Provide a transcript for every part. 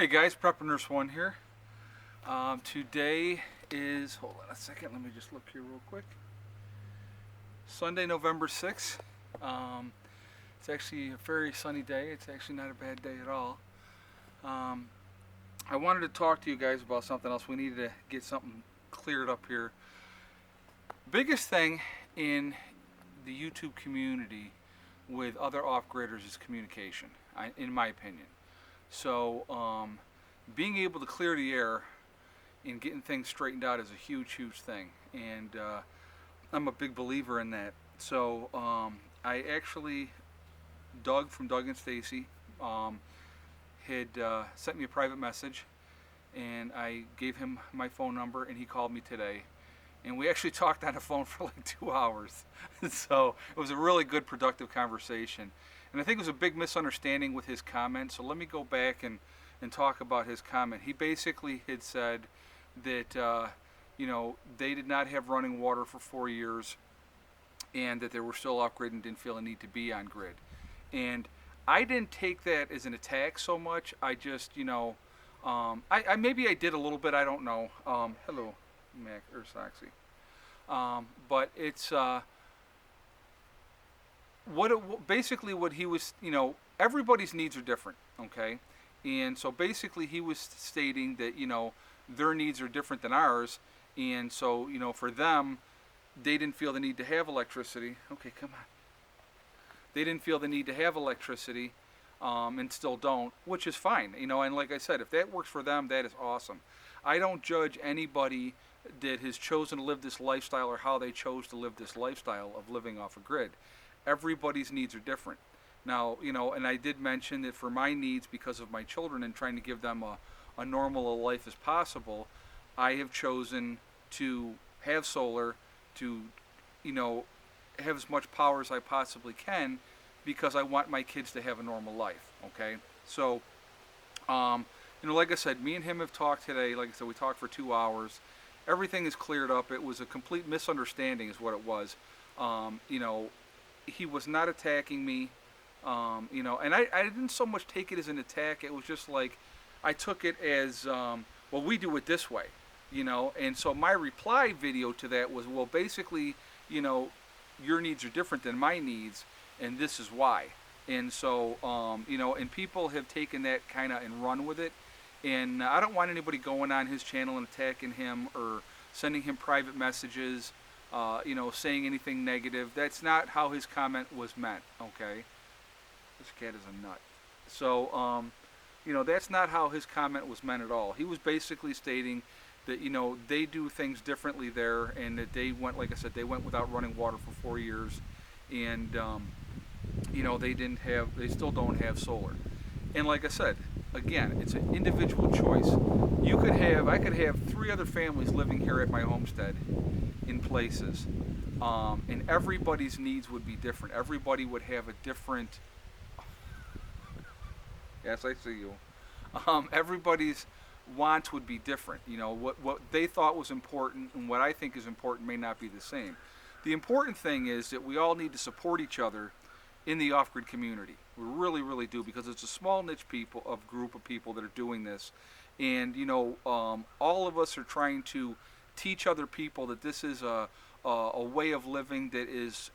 Hey guys, Prepper Nurse 1 here. Today is, hold on a second, let me just look here real quick. Sunday, November 6th. It's actually a very sunny day. It's actually not a bad day at all. I wanted to talk to you guys about something else. We needed to get something cleared up here. Biggest thing in the YouTube community with other off-gridders is communication, in my opinion. So being able to clear the air and getting things straightened out is a huge thing, and I'm a big believer in that. So I actually, Doug from Doug and Stacy had sent me a private message, and I gave him my phone number, and he called me today, and we actually talked on the phone for like 2 hours. So it was a really good, productive conversation. And I think it was a big misunderstanding with his comment, so let me go back and talk about his comment. He basically had said that they did not have running water for 4 years, and that they were still off grid and didn't feel a need to be on grid. And I didn't take that as an attack so much. I just, I maybe I did a little bit, I don't know. Hello, Mac or Soxy. But it's basically what he was, everybody's needs are different, okay? And so basically he was stating that, their needs are different than ours, and so, for them, they didn't feel the need to have electricity. Okay, come on. They didn't feel the need to have electricity, and still don't, which is fine, and like I said, if that works for them, that is awesome. I don't judge anybody that has chosen to live this lifestyle or how they chose to live this lifestyle of living off a grid. Everybody's needs are different. Now, and I did mention that for my needs, because of my children and trying to give them a normal life as possible, I have chosen to have solar, to, have as much power as I possibly can, because I want my kids to have a normal life, okay? So, like I said, me and him have talked today. Like I said, we talked for 2 hours. Everything is cleared up. It was a complete misunderstanding is what it was. He was not attacking me, and I didn't so much take it as an attack. It was just like, I took it as, well, we do it this way, and so my reply video to that was, well, basically, your needs are different than my needs, and this is why. And so, and people have taken that kind of and run with it, and I don't want anybody going on his channel and attacking him or sending him private messages, saying anything negative. That's not how his comment was meant, okay? This cat is a nut. So, that's not how his comment was meant at all. He was basically stating that, they do things differently there, and that they went, like I said, they went without running water for 4 years, and, they still don't have solar. And like I said, again, it's an individual choice. I could have 3 other families living here at my homestead in places, and everybody's needs would be different. Everybody would have a different, yes, I see you. Everybody's wants would be different. What they thought was important and what I think is important may not be the same. The important thing is that we all need to support each other in the off-grid community. We really do, because it's a small niche group of people that are doing this, and all of us are trying to teach other people that this is a way of living that is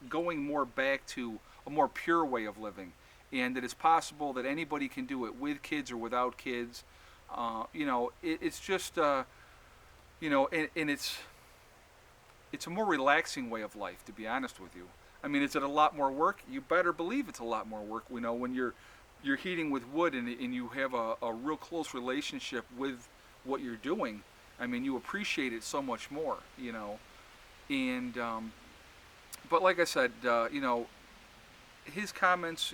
going more back to a more pure way of living, and that it's possible that anybody can do it with kids or without kids. It's just and it's a more relaxing way of life, to be honest with you. I mean, is it a lot more work? You better believe it's a lot more work. When you're heating with wood and you have a real close relationship with what you're doing, I mean, you appreciate it so much more, And but like I said, his comments,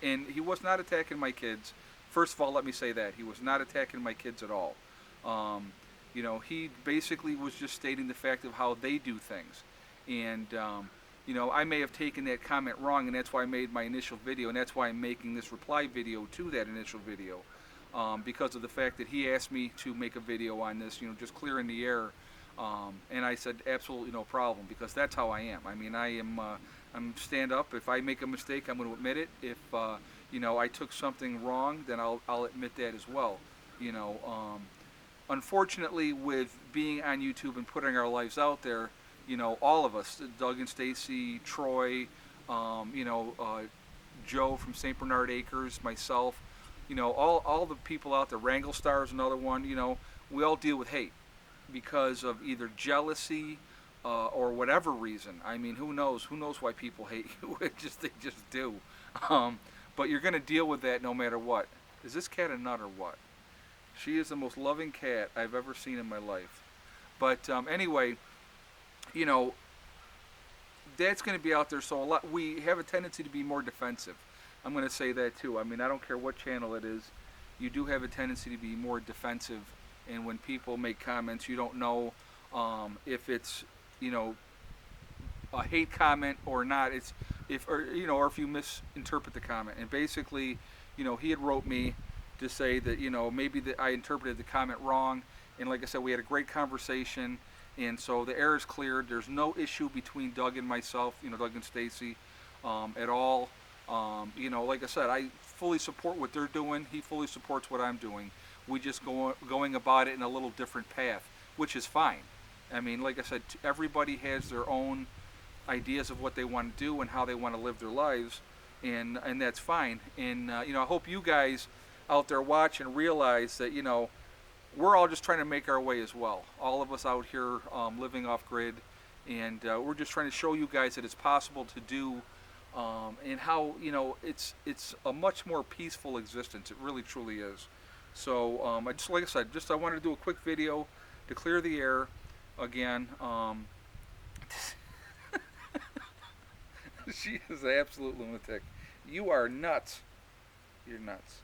and he was not attacking my kids. First of all, let me say that he was not attacking my kids at all. He basically was just stating the fact of how they do things, and I may have taken that comment wrong, and that's why I made my initial video, and that's why I'm making this reply video to that initial video, because of the fact that he asked me to make a video on this, just clearing the air, and I said absolutely no problem, because that's how I am. I mean, I'm stand up. If I make a mistake, I'm going to admit it. If I took something wrong, then I'll admit that as well. You know, unfortunately, with being on YouTube and putting our lives out there, all of us, Doug and Stacy, Troy, Joe from St. Bernard Acres, myself, all the people out there, Wrangle Star is another one, we all deal with hate because of either jealousy or whatever reason. I mean, who knows? Who knows why people hate you? They just do. But you're going to deal with that no matter what. Is this cat a nut or what? She is the most loving cat I've ever seen in my life. But anyway, that's going to be out there. So we have a tendency to be more defensive. I'm going to say that too. I mean, I don't care what channel it is. You do have a tendency to be more defensive. And when people make comments, you don't know if it's, a hate comment or not. It's or if you misinterpret the comment. And basically, he had wrote me to say that maybe that I interpreted the comment wrong. And like I said, we had a great conversation. And so the air is cleared. There's no issue between Doug and myself, Doug and Stacy, at all. Like I said, I fully support what they're doing. He fully supports what I'm doing. We just going about it in a little different path, which is fine. I mean, like I said, everybody has their own ideas of what they want to do and how they want to live their lives, and that's fine. And I hope you guys out there watch and realize that we're all just trying to make our way as well. All of us out here living off grid, and we're just trying to show you guys that it's possible to do, and how it's a much more peaceful existence. It really truly is. So like I said, I wanted to do a quick video to clear the air again. She is an absolute lunatic. You are nuts. You're nuts.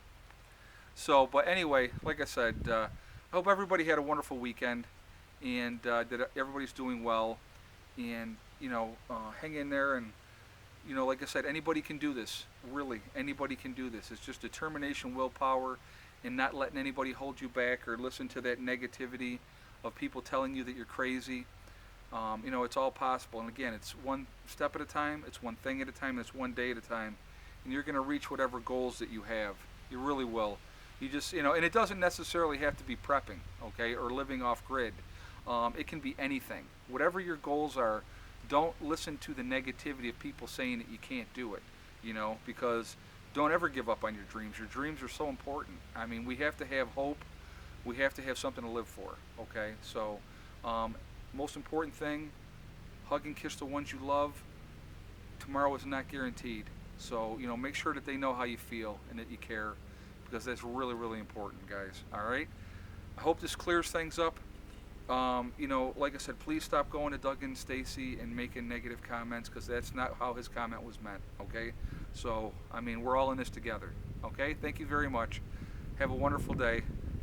So, but anyway, like I said, I hope everybody had a wonderful weekend, and that everybody's doing well, and hang in there. And like I said, anybody can do this. Really, anybody can do this. It's just determination, willpower, and not letting anybody hold you back or listen to that negativity of people telling you that you're crazy. It's all possible. And again, it's one step at a time, it's one thing at a time, it's one day at a time, and you're going to reach whatever goals that you have. You really will. You just, and it doesn't necessarily have to be prepping, okay, or living off grid. It can be anything. Whatever your goals are, don't listen to the negativity of people saying that you can't do it, because don't ever give up on your dreams. Your dreams are so important. I mean, we have to have hope. We have to have something to live for, okay? So, most important thing, hug and kiss the ones you love. Tomorrow is not guaranteed. So, make sure that they know how you feel and that you care, because that's really, really important, guys. All right? I hope this clears things up. Like I said, please stop going to Doug and Stacy and making negative comments, because that's not how his comment was meant, okay? So, I mean, we're all in this together, okay? Thank you very much. Have a wonderful day.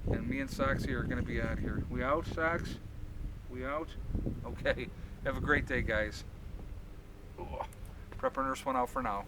And me and Soxy are going to be out here. We out, Sox? We out? Okay. Have a great day, guys. Prepper Nurse 1 out for now.